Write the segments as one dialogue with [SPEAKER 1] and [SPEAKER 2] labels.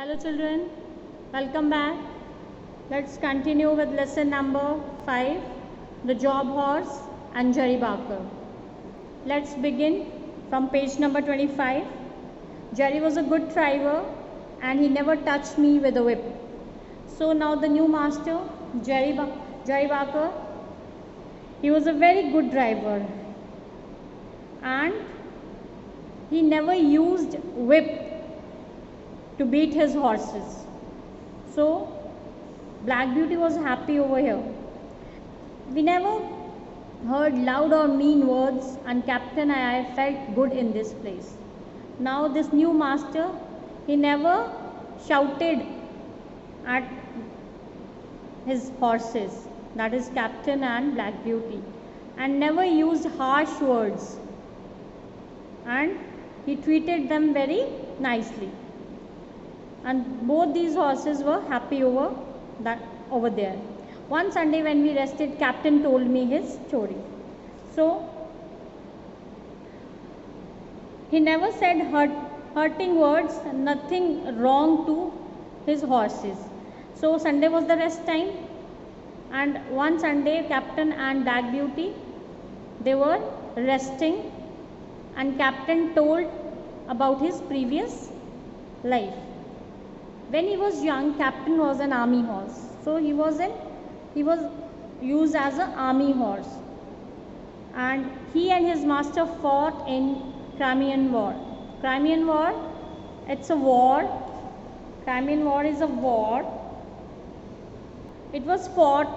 [SPEAKER 1] Hello children, welcome back. Let's continue with lesson number 5, the job horse and Jerry Barker. Let's begin from page number 25. Jerry was a good driver and he never touched me with a whip. So now the new master, Jerry Barker, he was a very good driver and he never used whip to beat his horses. So Black Beauty was happy over here. We never heard loud or mean words, and Captain and I felt good in this place. Now this new master, he never shouted at his horses, that is Captain and Black Beauty, and never used harsh words, and he treated them very nicely. And both these horses were happy over there. One Sunday when we rested, Captain told me his story. So he never said hurting words, nothing wrong to his horses. So Sunday was the rest time, and one Sunday Captain and Black Beauty, they were resting, and Captain told about his previous life. When he was young, Captain was an army horse. So he was used as an army horse. And he and his master fought in Crimean War. Crimean War, it's a war. Crimean War is a war. It was fought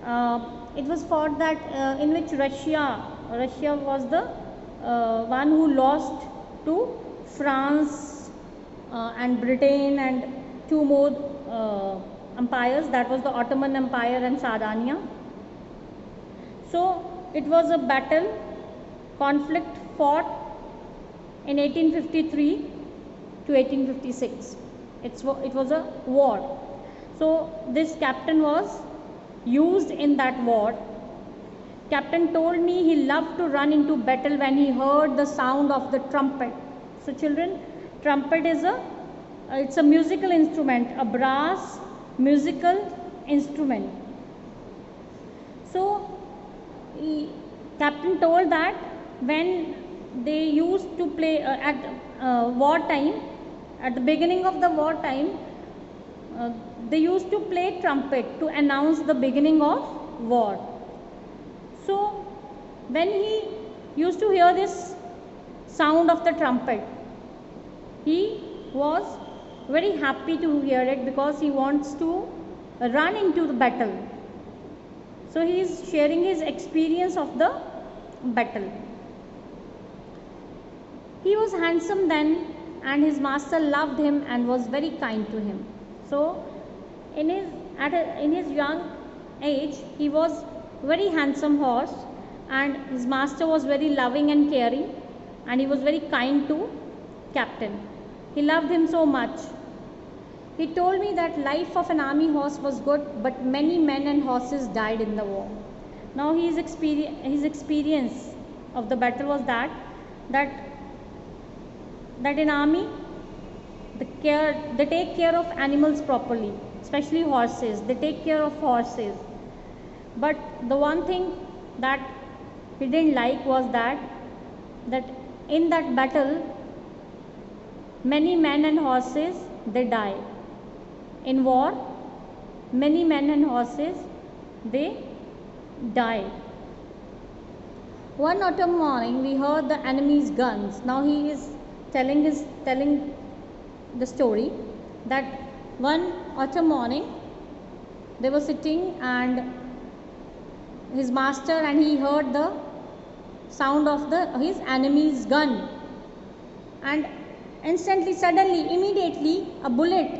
[SPEAKER 1] that in which Russia was the one who lost to France and Britain and two more empires, that was the Ottoman Empire and Sardinia. So it was a battle, conflict fought in 1853 to 1856. It was a war. So this captain was used in that war. Captain told me he loved to run into battle when he heard the sound of the trumpet. So children, trumpet is it's a musical instrument, a brass musical instrument. So Captain told that when they used to play at wartime, at the beginning of the wartime, they used to play trumpet to announce the beginning of war. So when he used to hear this sound of the trumpet, he was very happy to hear it because he wants to run into the battle. So he is sharing his experience of the battle. He was handsome then, and his master loved him and was very kind to him. So in his young age, he was very handsome horse, and his master was very loving and caring, and he was very kind to Captain. He loved him so much. He told me that life of an army horse was good, but many men and horses died in the war. Now his experience of the battle was that in army they take care of animals properly, especially horses. They take care of horses. But the one thing that he didn't like was that in that battle, many men and horses, they die. In war, many men and horses, they die. One autumn morning, we heard the enemy's guns. Now he is telling the story that one autumn morning, they were sitting and his master, and he heard the sound of his enemy's gun, and instantly, suddenly, immediately, a bullet.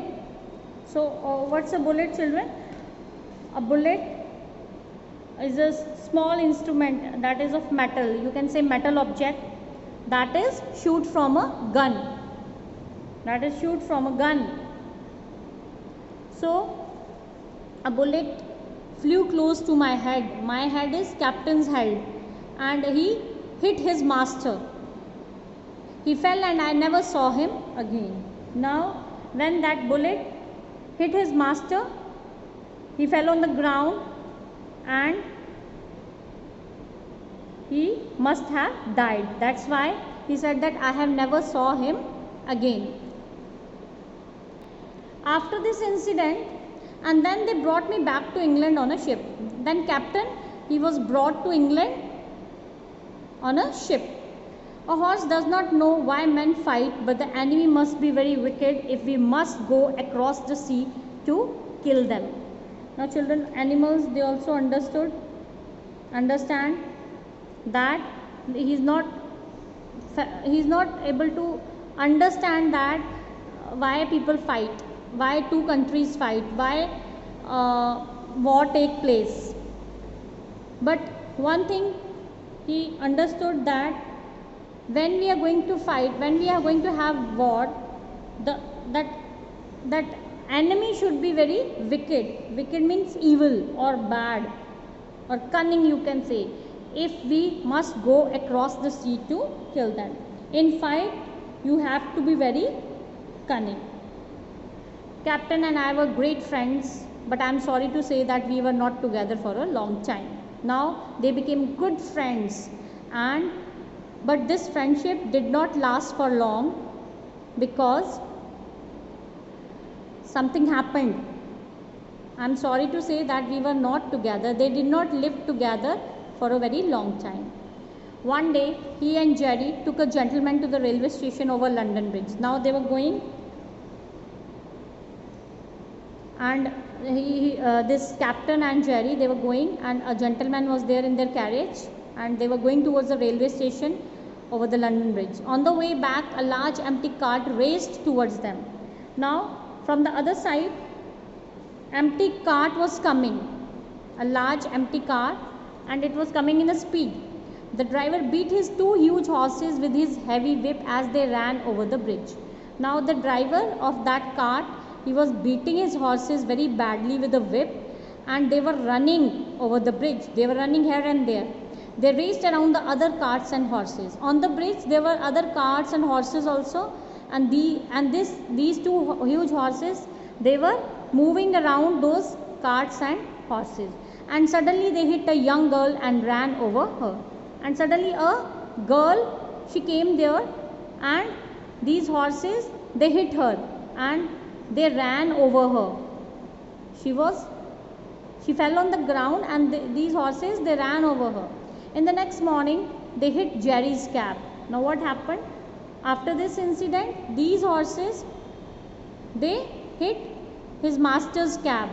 [SPEAKER 1] So what's a bullet, children? A bullet is a small instrument that is of metal. You can say metal object that is shoot from a gun. So a bullet flew close to my head. My head is Captain's head, and he hit his master. He fell and I never saw him again. Now when that bullet hit his master, he fell on the ground and he must have died. That's why he said that I have never saw him again. After this incident, and then they brought me back to England on a ship. Then captain, he was brought to England on a ship. A horse does not know why men fight, but the enemy must be very wicked if we must go across the sea to kill them. Now children, animals, they also understand that he is not able to understand that why people fight, why two countries fight, why war take place. But one thing he understood, that when we are going to fight, when we are going to have war, that enemy should be very wicked. Wicked means evil or bad or cunning, you can say, if we must go across the sea to kill them. In fight, you have to be very cunning. Captain and I were great friends, but I am sorry to say that we were not together for a long time. Now they became good friends, but this friendship did not last for long because something happened. I am sorry to say that we were not together. They did not live together for a very long time. One day, he and Jerry took a gentleman to the railway station over London Bridge. Now they were going, and this captain and Jerry, they were going, and a gentleman was there in their carriage, and they were going towards the railway station over the London Bridge. On the way back, a large empty cart raced towards them. Now, from the other side, empty cart was coming, a large empty cart, and it was coming in a speed. The driver beat his two huge horses with his heavy whip as they ran over the bridge. Now the driver of that cart, he was beating his horses very badly with a whip, and they were running over the bridge. They were running here and there. They raced around the other carts and horses. On the bridge there were other carts and horses also, and these two huge horses, they were moving around those carts and horses. And suddenly they hit a young girl and ran over her. And suddenly a girl, she came there, and these horses, they hit her and they ran over her. She fell on the ground, and these horses, they ran over her. In the next morning, they hit Jerry's cab. Now what happened? After this incident, these horses, they hit his master's cab.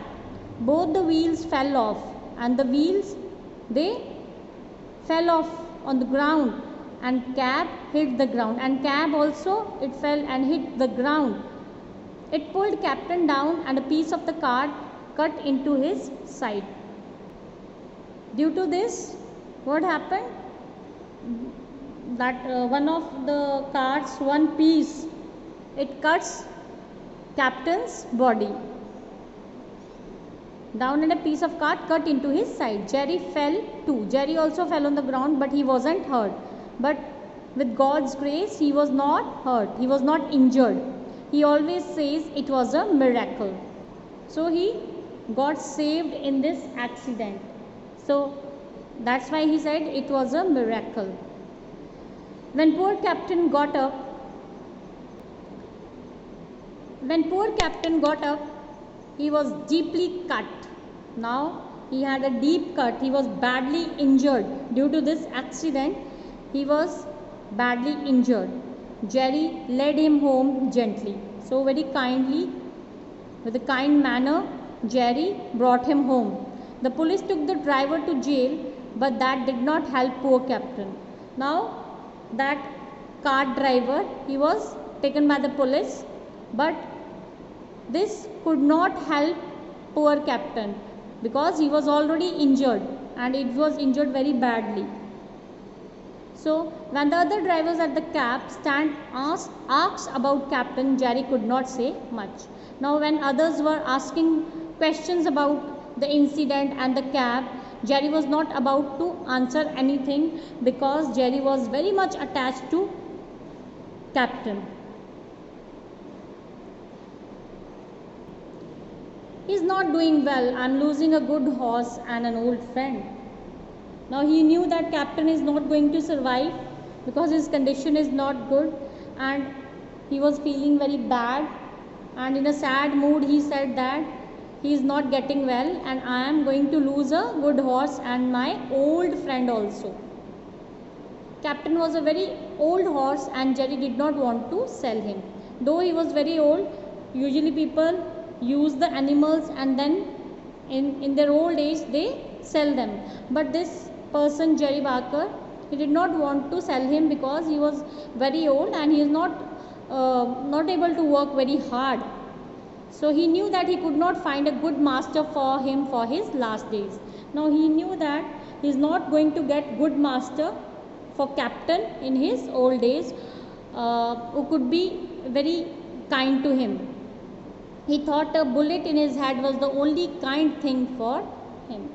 [SPEAKER 1] Both the wheels fell off, and the wheels, they fell off on the ground, and cab hit the ground, and cab also, it fell and hit the ground. It pulled captain down, and a piece of the cart cut into his side. Due to this, what happened? That one of the carts, one piece, it cuts captain's body down, and a piece of cart cut into his side. Jerry fell too. Jerry also fell on the ground, but he wasn't hurt. But with God's grace, he was not hurt. He was not injured. He always says it was a miracle. So he got saved in this accident. So that's why he said it was a miracle. When poor captain got up, he was deeply cut. Now he had a deep cut. He was badly injured. Due to this accident, he was badly injured. Jerry led him home gently. So very kindly, with a kind manner, Jerry brought him home. The police took the driver to jail, but that did not help poor captain. Now that cart driver, he was taken by the police, but this could not help poor captain because he was already injured, and it was injured very badly. So when the other drivers at the cab stand asked about captain, Jerry could not say much. Now when others were asking questions about the incident and the cab, Jerry was not about to answer anything because Jerry was very much attached to captain. He's not doing well. I'm losing a good horse and an old friend. Now he knew that captain is not going to survive because his condition is not good, and he was feeling very bad, and in a sad mood he said that he is not getting well and I am going to lose a good horse and my old friend also. Captain was a very old horse and Jerry did not want to sell him. Though he was very old, usually people use the animals and then in their old age they sell them. But this person, Jerry Barker, he did not want to sell him because he was very old and he is not able to work very hard. So he knew that he could not find a good master for him for his last days. Now he knew that he is not going to get good master for captain in his old days who could be very kind to him. He thought a bullet in his head was the only kind thing for him.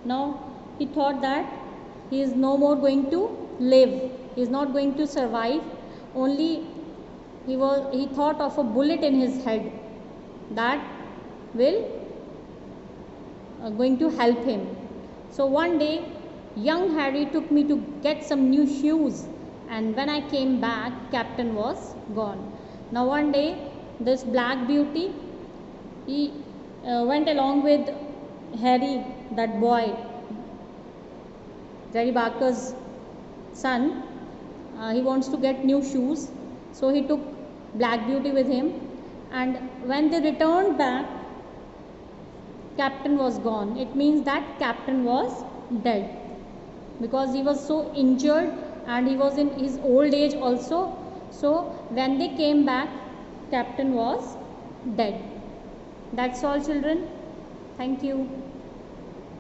[SPEAKER 1] Now he thought that he is no more going to live, he is not going to survive. Only he thought of a bullet in his head that will going to help him. So one day young Harry took me to get some new shoes, and when I came back captain was gone. Now one day this black beauty, he went along with Harry, that boy, Jerry Barker's son. He wants to get new shoes, so he took black beauty with him, and when they returned back captain was gone. It means that captain was dead because he was so injured and he was in his old age also. So when they came back captain was dead. That's all children. Thank you.